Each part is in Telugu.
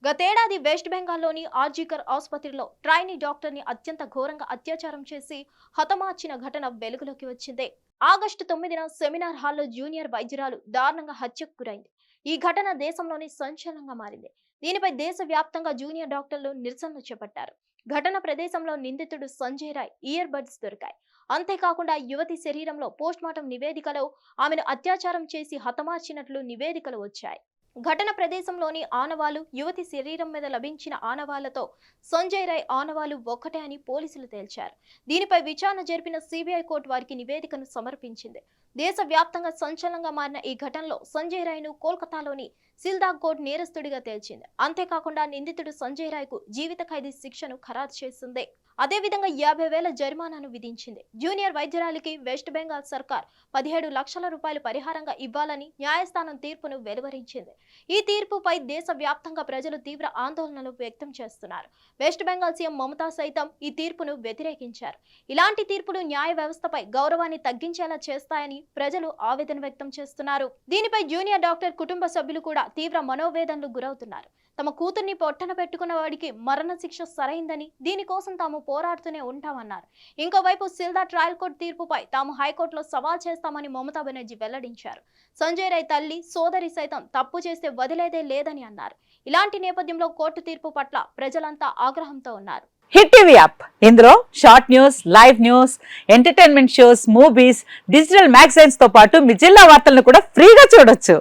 గతేడాది వెస్ట్ బెంగాల్లోని ఆర్జీకర్ ఆసుపత్రిలో ట్రైనీ డాక్టర్ని అత్యంత ఘోరంగా అత్యాచారం చేసి హతమార్చిన ఘటన వెలుగులోకి వచ్చింది. ఆగస్టు 9న సెమినార్ హాల్లో జూనియర్ వైద్యురాలు దారుణంగా హత్యకు గురైంది. ఈ ఘటన దేశంలోని సంచలనంగా మారింది. దీనిపై దేశవ్యాప్తంగా జూనియర్ డాక్టర్లు నిరసనలు చేపట్టారు. ఘటన ప్రదేశంలో నిందితుడు సంజయ్ రాయ్ ఇయర్ బడ్స్ దొరికాయి. అంతేకాకుండా యువతి శరీరంలో పోస్ట్మార్టం నివేదికలో ఆమెను అత్యాచారం చేసి హతమార్చినట్లు నివేదికలు వచ్చాయి. ఘటన ప్రదేశంలోని ఆనవాలు, యువతి శరీరం మీద లభించిన ఆనవాళ్లతో సంజయ్ రాయ్ ఆనవాలు ఒక్కటే అని పోలీసులు తేల్చారు. దీనిపై విచారణ జరిపిన సిబిఐ కోర్టు వారికి నివేదికను సమర్పించింది. దేశవ్యాప్తంగా సంచలనంగా మారిన ఈ ఘటనలో సంజయ్ రాయ్ను కోల్కతాలోని సిల్దాగ్ కోర్టు నేరస్తుడిగా తేల్చింది. అంతేకాకుండా నిందితుడు సంజయ్ రాయ్కు జీవిత ఖైదీ శిక్షను ఖరారు చేసింది. అదేవిధంగా 50,000 జరిమానాను విధించింది. జూనియర్ వైద్యురాలికి వెస్ట్ బెంగాల్ సర్కార్ 17 లక్షల రూపాయలు పరిహారంగా ఇవ్వాలని న్యాయస్థానం తీర్పును వెలువరించింది. ఈ తీర్పుపై దేశవ్యాప్తంగా ప్రజలు తీవ్ర ఆందోళనలు వ్యక్తం చేస్తున్నారు. వెస్ట్ బెంగాల్ సీఎం మమతా సైతం ఈ తీర్పును వ్యతిరేకించారు. ఇలాంటి తీర్పులు న్యాయ వ్యవస్థపై గౌరవాన్ని తగ్గించేలా చేస్తాయని ప్రజలు ఆవేదన వ్యక్తం చేస్తున్నారు. దీనిపై జూనియర్ డాక్టర్ కుటుంబ సభ్యులు కూడా తీవ్ర మనోవేదనకు గురవుతున్నారు. తమ కూతుర్ని పొట్టన పెట్టుకున్న వాడికి మరణ శిక్ష సరైందని, దీనికోసం తాము పోరాడుతూనే ఉంటామన్నారు. ఇంకోవైపు సిల్దా ట్రయల్ కోర్టు తీర్పుపై తాము హైకోర్టులో సవాల్ చేస్తామని మమతా బెనర్జీ వెల్లడించారు. సంజయ్ రాయ్ తల్లి, సోదరి సైతం తప్పు చేస్తే వదిలేదే లేదని అన్నారు. ఇలాంటి నేపథ్యంలో కోర్టు తీర్పు పట్ల ప్రజలంతా ఆగ్రహంతో ఉన్నారు. హిట్ టీవీ యాప్, ఇందులో short news, live news, entertainment shows, movies, digital magazines తో పాటు మీ జిల్లా వార్తలను కూడా ఫ్రీగా చూడొచ్చు.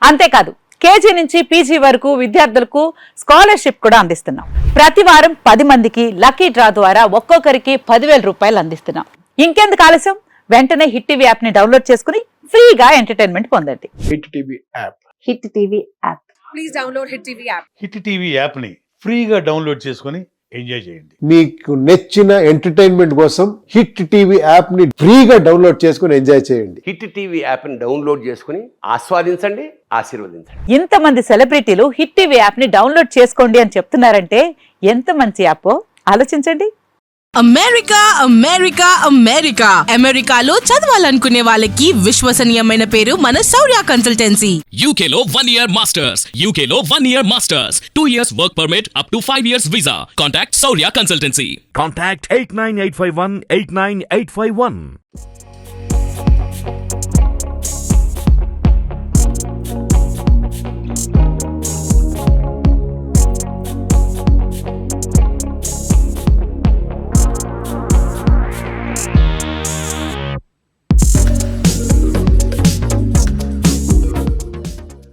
అంతేకాదు కేజీ నుంచి పీజీ వరకు విద్యార్థులకు స్కాలర్షిప్ కూడా అందిస్తున్నాం. ప్రతి వారం 10 మందికి లక్కీ డ్రా ద్వారా ఒక్కొక్కరికి 10,000 రూపాయలు అందిస్తున్నాం. ఇంకెందుకు ఆలస్యం, వెంటనే హిట్ టీవీ యాప్ ని డౌన్లోడ్ చేసుకుని ఫ్రీగా ఎంటర్టైన్మెంట్ పొందండి. Hit TV app. Hit TV app. Please download hit TV app. Hit TV app ని ఫ్రీగా డౌన్లోడ్ చేసుకుని ఎంజాయ్ చేయండి. మీకు నచ్చిన ఎంటర్టైన్మెంట్ కోసం హిట్ టీవీ యాప్ ని ఫ్రీగా డౌన్లోడ్ చేసుకుని ఎంజాయ్ చేయండి. హిట్ టీవీ యాప్ ని డౌన్లోడ్ చేసుకుని ఆస్వాదించండి, ఆశీర్వదించండి. ఇంతమంది సెలబ్రిటీలు హిట్ టీవీ యాప్ ని డౌన్లోడ్ చేసుకోండి అని చెప్తున్నారంటే ఎంత మంచి యాప్ ఆలోచించండి. అమెరికా అమెరికా అమెరికా అమెరికాలో చదవాలనుకునే వాళ్ళకి విశ్వసనీయమైన పేరు మన శౌర్య కన్సల్టెన్సీ. UK లో 1 year masters, UK లో 1 year masters, 2 years work permit up to 5 years visa. Contact Saurya Consultancy. Contact 89851 89851.